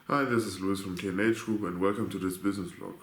Hi, this is Louis from TNH Group and welcome to this business vlog.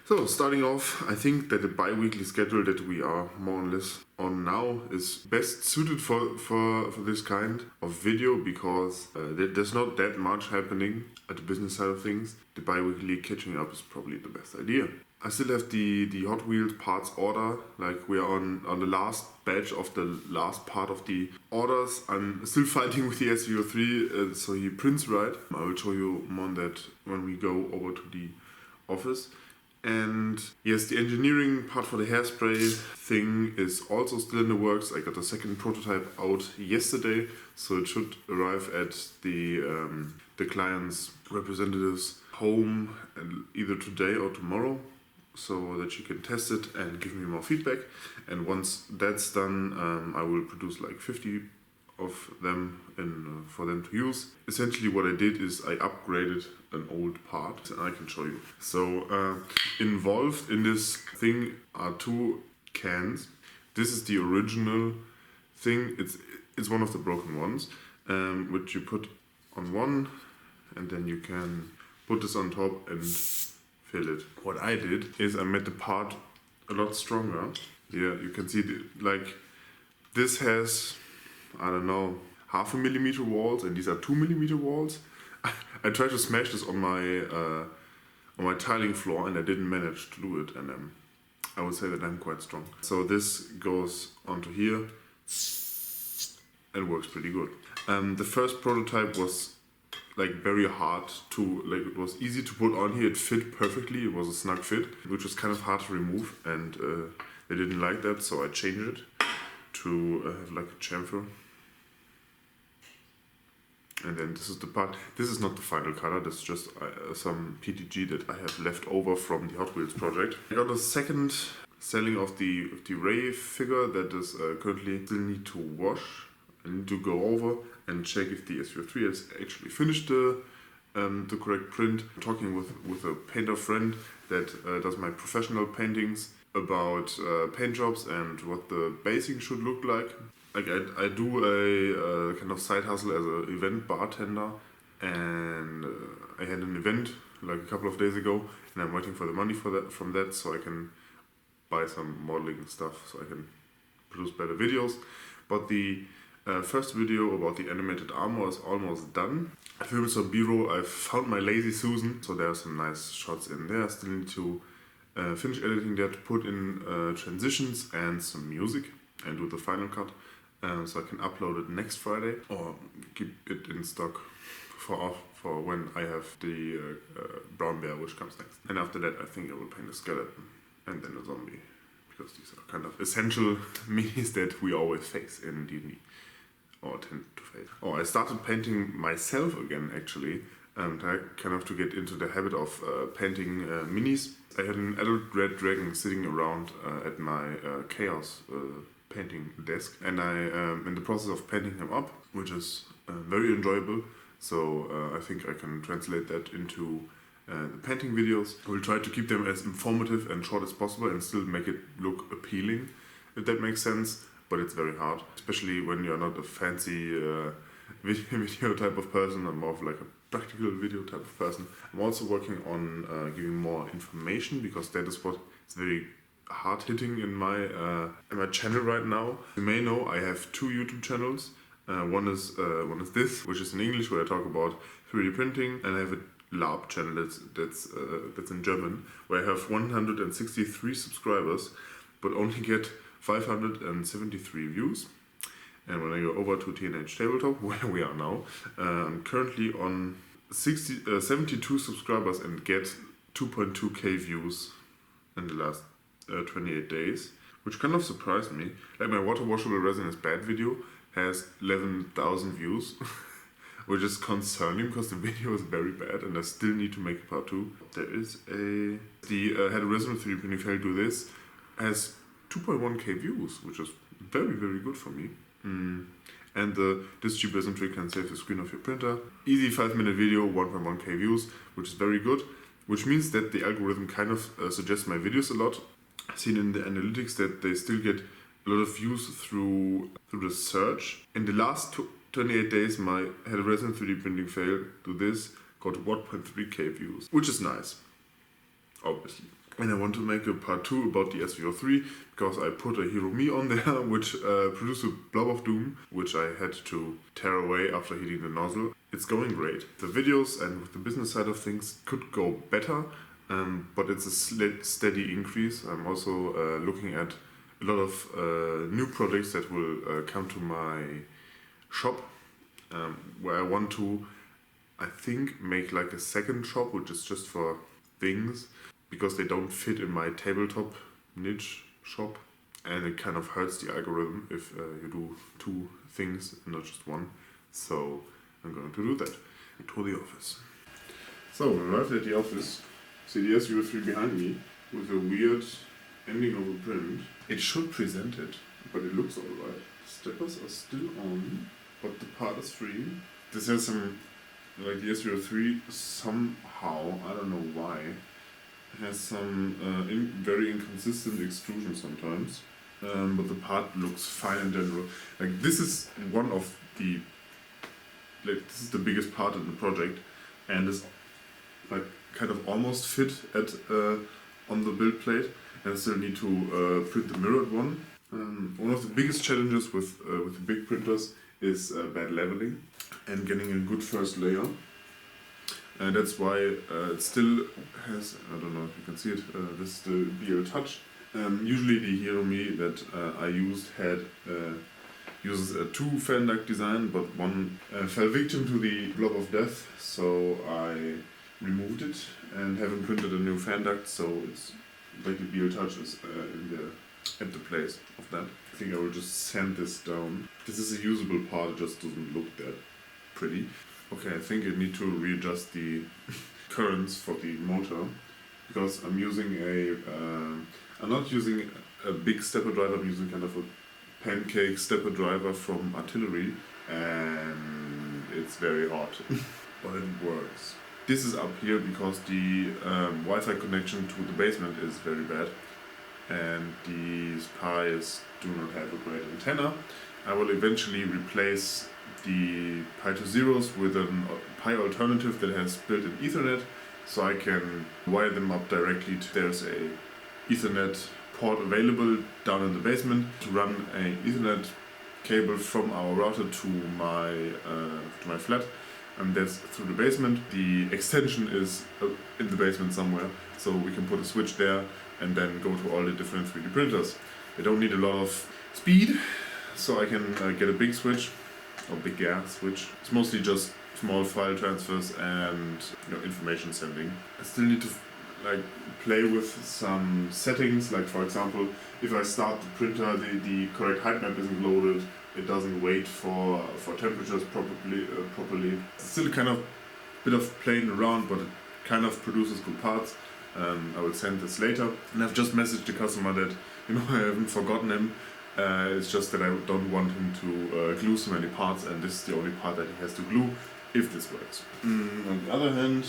So, starting off, I think that the bi-weekly schedule that we are more or less on now is best suited for this kind of video because there's not that much happening at the business side of things. The bi-weekly catching up is probably the best idea. I still have the Hot Wheels parts order, like we are on the last batch of the last part of the orders. I'm still fighting with the SV03, so he prints right. I will show you more on that when we go over to the office. And yes, the engineering part for the hairspray thing is also still in the works. I got the second prototype out yesterday, so it should arrive at the client's representative's home either today or tomorrow, so that she can test it and give me more feedback. And once that's done, I will produce like 50 of them for them to use. Essentially what I did is I upgraded an old part, and I can show you. So involved in this thing are two cans. This is the original thing. It's one of the broken ones, which you put on one, and then you can put this on top and fill it. What I did is I made the part a lot stronger. Here you can see this has, I don't know, 0.5 millimeter walls, and these are 2 millimeter walls. I tried to smash this on my tiling floor, and I didn't manage to do it. And I would say that I'm quite strong. So this goes onto here and works pretty good. The first prototype was like very hard to, it was easy to put on here. It fit perfectly. It was a snug fit, which was kind of hard to remove, and they didn't like that, so I changed it to have like a chamfer. And then this is the part. This is not the final color. This is just some PTG that I have left over from the Hot Wheels project. I got a second selling of the Ray figure that is currently still need to wash. I need to go over and check if the SV03 has actually finished the correct print. I'm talking with a painter friend that does my professional paintings about paint jobs and what the basing should look like. Like I do a kind of side hustle as an event bartender, and I had an event like a couple of days ago, and I'm waiting for the money from that so I can buy some modeling stuff so I can produce better videos. But the first video about the animated armor is almost done. I filmed some B-roll. I found my Lazy Susan, so there are some nice shots in there. I still need to finish editing that, put in transitions and some music, and do the final cut, so I can upload it next Friday or keep it in stock for when I have the brown bear, which comes next. And after that, I think I will paint a skeleton and then a zombie, because these are kind of essential minis that we always face in D&D, or tend to face. Oh, I started painting myself again, actually. Kind of to get into the habit of painting minis. I had an adult red dragon sitting around at my chaos painting desk, and I am in the process of painting him up, which is very enjoyable. So I think I can translate that into the painting videos. I will try to keep them as informative and short as possible and still make it look appealing, if that makes sense. But it's very hard, especially when you're not a fancy video type of person. I'm more of like a practical video type of person. I'm also working on giving more information, because that is what is very hard hitting in my channel right now. You may know I have two YouTube channels. One is this, which is in English, where I talk about 3D printing, and I have a LARP channel that's in German, where I have 163 subscribers, but only get 573 views. And when I go over to TNH Tabletop, where we are now, I'm currently on 72 subscribers and get 2.2k views in the last 28 days, which kind of surprised me. Like my water washable resin is bad video has 11,000 views, which is concerning because the video is very bad and I still need to make a part 2. There is the had a resin with 3D printing failed do this, has 2.1k views, which is very, very good for me. And this cheap resin trick can save the screen of your printer. Easy 5-minute video, 1.1k views, which is very good, which means that the algorithm kind of suggests my videos a lot. I've seen in the analytics that they still get a lot of views through the search. In the last 28 days, my had a resin 3D printing fail to this got 1.3k views, which is nice, obviously. And I want to make a part 2 about the SV03 because I put a Hero Me on there, which produced a blob of doom, which I had to tear away after heating the nozzle. It's going great. The videos and with the business side of things could go better, but it's a steady increase. I'm also looking at a lot of new projects that will come to my shop, where I want to, I think, make like a second shop, which is just for things, because they don't fit in my tabletop niche shop, and it kind of hurts the algorithm if you do 2 things and not just one. So I'm going to do that. To the office. So we arrived at the office. See the SV03 behind me with a weird ending of a print. It should present it, but it looks alright. Steppers are still on, but the part is free. This has some, like the SV03 somehow, I don't know why, has some very inconsistent extrusion sometimes, but the part looks fine in general. Like this is one of the, like this is the biggest part in the project, and is like kind of almost fit at on the build plate, and I still need to print the mirrored one. One of the biggest challenges with the big printers is bad leveling and getting a good first layer. And that's why it still has, I don't know if you can see it, this is the BL Touch. Usually the Hero Me that I used uses a 2 fan duct design, but one fell victim to the blob of death, so I removed it and haven't printed a new fan duct, so it's like the BL Touch is at the place of that. I think I will just sand this down. This is a usable part, it just doesn't look that pretty. Okay, I think I need to readjust the currents for the motor, because I'm using I'm not using a big stepper driver, I'm using kind of a pancake stepper driver from Artillery, and it's very hot, but it works. This is up here because the Wi-Fi connection to the basement is very bad, and these Pies do not have a great antenna. I will eventually replace the Pi to Zeros with a Pi alternative that has built-in Ethernet, so I can wire them up directly. There's a Ethernet port available down in the basement to run a Ethernet cable from our router to my flat, and that's through the basement. The extension is in the basement somewhere, so we can put a switch there and then go to all the different 3D printers. I don't need a lot of speed, so I can get a big switch, or bigger switch. It's mostly just small file transfers and information sending. I still need to like play with some settings, like for example, if I start the printer, the correct height map isn't loaded, it doesn't wait for temperatures properly. It's still kind of bit of playing around, but it kind of produces good parts. I will send this later, and I've just messaged the customer that I haven't forgotten him. It's just that I don't want him to glue so many parts, and this is the only part that he has to glue if this works. On the other hand,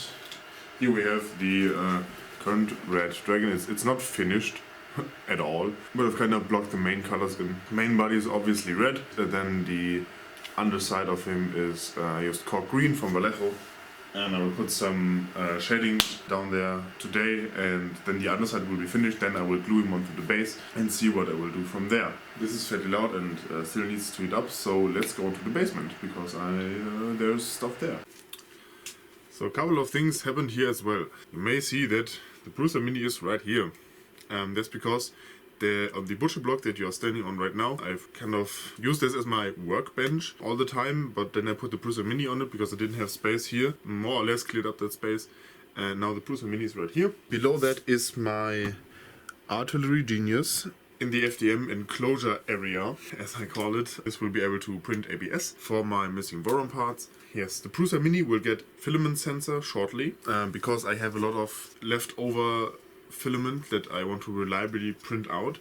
here we have the current red dragon. It's not finished at all, but I've kind of blocked the main colors in. The main body is obviously red, then the underside of him is just cork green from Vallejo. And I will put some shading down there today, and then the underside will be finished. Then I will glue him onto the base and see what I will do from there. This is fairly loud and still needs to heat up, so let's go to the basement, because there's stuff there. So a couple of things happened here as well. You may see that the Bruiser Mini is right here. That's because on the butcher block that you are standing on right now, I've kind of used this as my workbench all the time, but then I put the Bruiser Mini on it because I didn't have space here. More or less cleared up that space, and now the Bruiser Mini is right here. Below that is my Artillery Genius in the FDM enclosure area, as I call it. This will be able to print ABS for my missing Voron parts. Yes, the Bruiser Mini will get filament sensor shortly, because I have a lot of leftover filament that I want to reliably print out.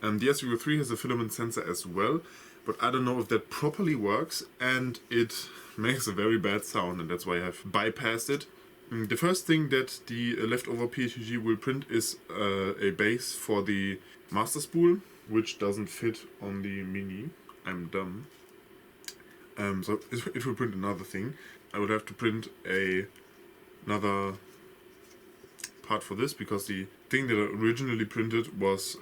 The SV03 has a filament sensor as well, but I don't know if that properly works, and it makes a very bad sound, and that's why I have bypassed it. The first thing that the leftover PETG will print is a base for the master spool, which doesn't fit on the Mini. I'm dumb. So it will print another thing. I would have to print another part for this, because the thing that I originally printed was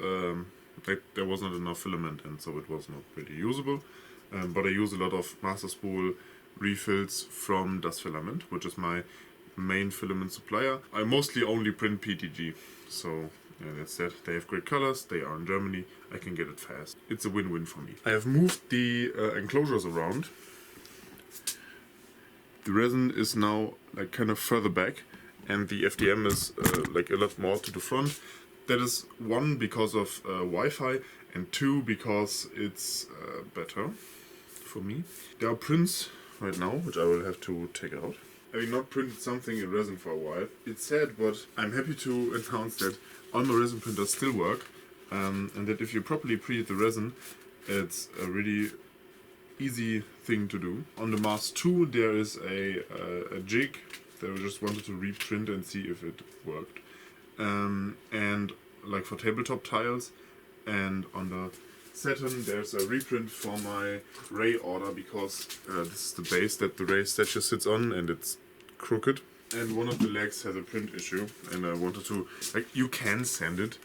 that there was not enough filament, and so it was not really usable. But I use a lot of master spool refills from Das Filament, which is my main filament supplier. I mostly only print PTG, so yeah, that's that. They have great colors, they are in Germany, I can get it fast. It's a win-win for me. I have moved the enclosures around. The resin is now like kind of further back, and the FDM is like a lot more to the front. That is one, because of Wi-Fi, and two, because it's better for me. There are prints right now, which I will have to take out. Having not printed something in resin for a while, it's sad, but I'm happy to announce that all my resin printers still work, and that if you properly preheat the resin, it's a really easy thing to do. On the Mars 2 there is a jig that I just wanted to reprint and see if it worked. And like for tabletop tiles, and on the Saturn there's a reprint for my Ray order, because this is the base that the Ray statue sits on, and it's crooked. And one of the legs has a print issue, and I wanted to, like, you can sand it,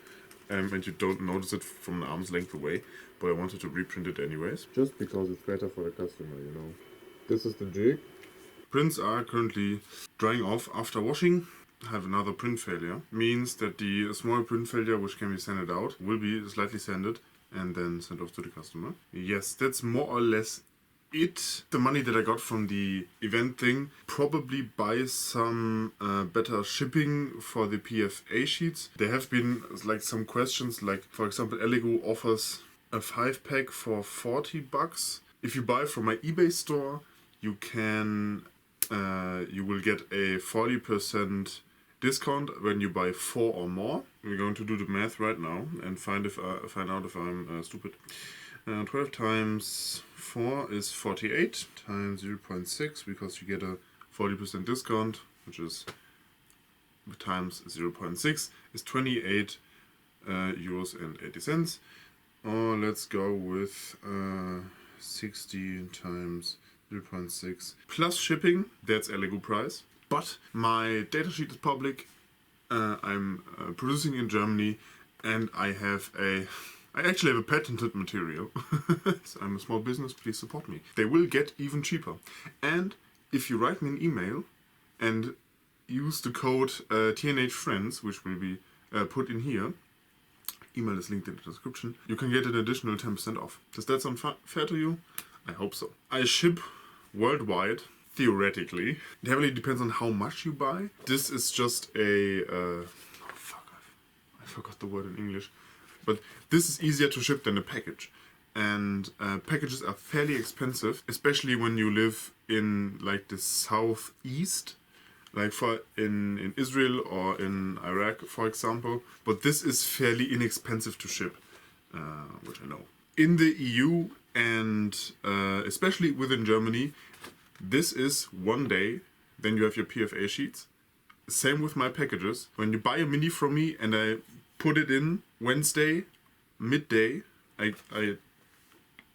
and you don't notice it from an arm's length away, but I wanted to reprint it anyways. Just because it's better for the customer, you know. This is the jig. Prints are currently drying off after washing. I have another print failure. Means that the small print failure, which can be sanded out, will be slightly sanded and then sent off to the customer. Yes, that's more or less it. The money that I got from the event thing, probably buy some better shipping for the PFA sheets. There have been like some questions, like for example Elegoo offers a 5-pack for $40. If you buy from my eBay store, you can you will get a 40% discount when you buy 4 or more. We're going to do the math right now and find out if I'm stupid. 12 times 4 is 48 times 0.6, because you get a 40% discount, which is times 0.6 is 28 euros and 80 cents. Or let's go with 60 times 0.6 plus shipping. That's Elegoo price. But my datasheet is public. I'm producing in Germany, and I actually have a patented material. So I'm a small business, please support me. They will get even cheaper. And if you write me an email and use the code TNH Friends, which will be put in here, email is linked in the description, you can get an additional 10% off. Does that sound fair to you? I hope so. I ship worldwide, theoretically. It heavily depends on how much you buy. This is just a... I forgot the word in English. But this is easier to ship than a package. And packages are fairly expensive, especially when you live in like the southeast, like in Israel or in Iraq, for example. But this is fairly inexpensive to ship, which I know. In the EU and especially within Germany, this is one day, then you have your PFA sheets. Same with my packages. When you buy a mini from me and I put it in Wednesday, midday, I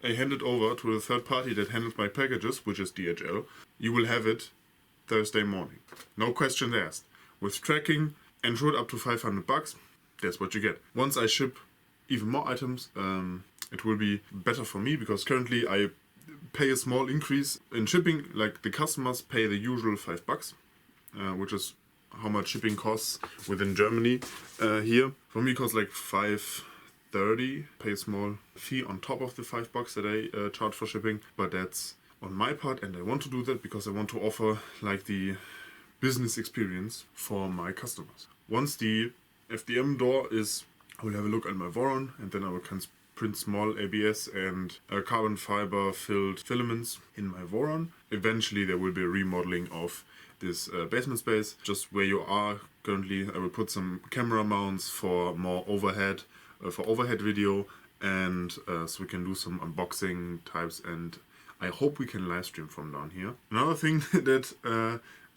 hand it over to the third party that handles my packages, which is DHL. You will have it Thursday morning. No question asked. With tracking, insured up to $500, that's what you get. Once I ship even more items, it will be better for me, because currently I pay a small increase in shipping. Like the customers pay the usual $5, which is how much shipping costs within Germany here. For me it costs like $5.30, pay a small fee on top of the $5 that I charge for shipping, but that's on my part, and I want to do that because I want to offer like the business experience for my customers. Once the FDM door is, I will have a look at my Voron, and then I will print small ABS and carbon fiber filled filaments in my Voron. Eventually there will be a remodeling of this basement space, just where you are currently. I will put some camera mounts for more overhead, for overhead video, and so we can do some unboxing types, and I hope we can live stream from down here. Another thing that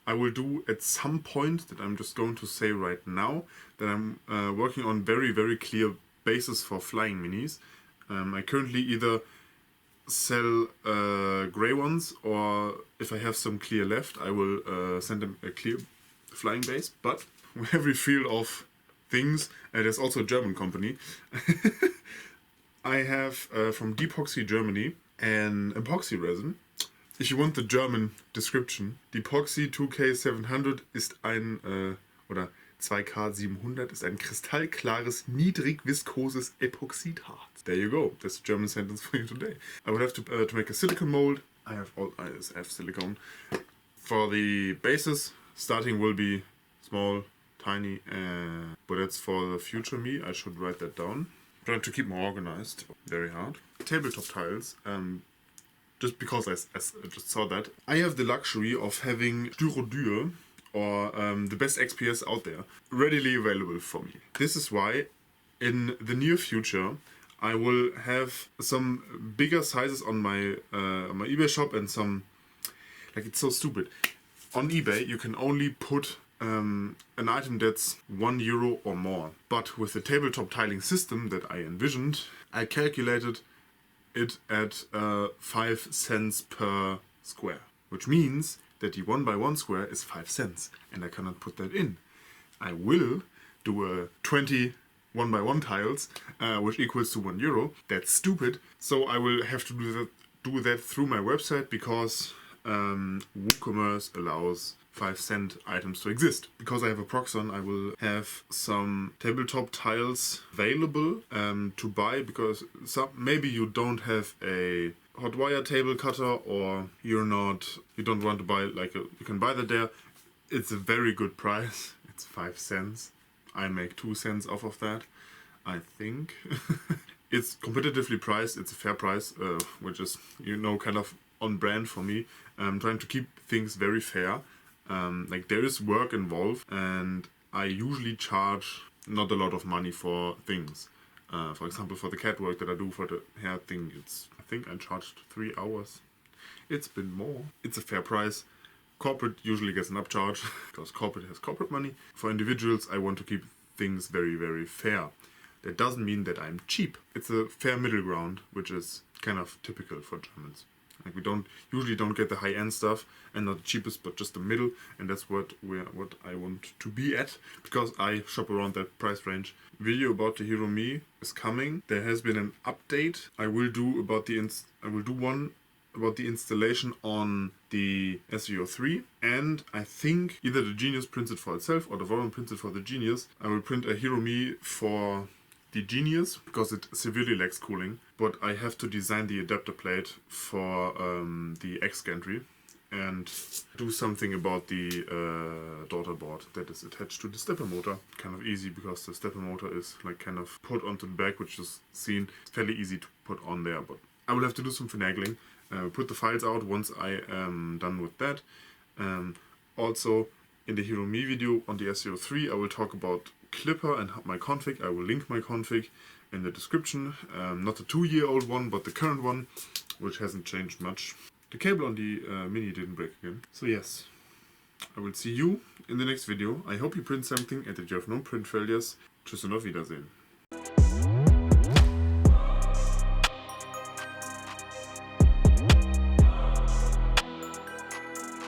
I will do at some point, that I'm just going to say right now, that I'm working on very, very clear bases for flying minis. I currently either sell grey ones, or if I have some clear left, I will send them a clear flying base. But whenever you feel of things, there's also a German company. I have from Deepoxy Germany an epoxy resin. If you want the German description, Deepoxy 2K700 ist ein, oder 2K700 ist ein kristallklares, niedrig viskoses Epoxidharz. There you go. That's a German sentence for you today. I would have to make a silicone mold. I have silicone. For the bases, starting will be small, tiny, but that's for the future me. I should write that down. Trying to keep more organized. Very hard. Tabletop tiles. Just because I just saw that. I have the luxury of having Styrodur, or the best XPS out there, readily available for me. This is why in the near future I will have some bigger sizes on my eBay shop, and some, like, it's so stupid. On eBay you can only put an item that's €1 or more. But with the tabletop tiling system that I envisioned, I calculated it at 5 cents per square, which means that the 1x1 square is 5 cents, and I cannot put that in. I will do a 20 1x1 tiles, which equals to €1. That's stupid. So I will have to do that through my website, because WooCommerce allows 5-cent items to exist. Because I have a Proxon, I will have some tabletop tiles available to buy, because maybe you don't have a hot wire table cutter, or you don't want to buy, like, you can buy that there. It's a very good price. It's 5 cents. I make 2 cents off of that, I think. It's competitively priced. It's a fair price, which is, kind of on brand for me. I'm trying to keep things very fair. Like, there is work involved, and I usually charge not a lot of money for things. For example, for the cat work that I do for the hair thing, I think I charged 3 hours. It's been more. It's a fair price. Corporate usually gets an upcharge, because corporate has corporate money. For individuals, I want to keep things very, very fair. That doesn't mean that I'm cheap. It's a fair middle ground, which is kind of typical for Germans. Like, we usually don't get the high-end stuff, and not the cheapest, but just the middle, and that's what I want to be at, because I shop around that price range. Video about the Hero Me is coming. There has been an update. I will do one about the installation on the SV03, and I think either the Genius prints it for itself, or the Voron prints it for the Genius. I will print a Hero Me for the Genius, because it severely lacks cooling, but I have to design the adapter plate for the X gantry, and do something about the daughter board that is attached to the stepper motor. Kind of easy, because the stepper motor is, like, kind of put onto the back, which is seen. It's fairly easy to put on there, but I will have to do some finagling. Put the files out once I am done with that. Also, in the Hero Me video on the SV03, I will talk about Clipper and my config. I will link my config in the description. Not the 2-year-old one, but the current one, which hasn't changed much. The cable on the Mini didn't break again. So yes, I will see you in the next video. I hope you print something and that you have no print failures. Tschüss und auf Wiedersehen.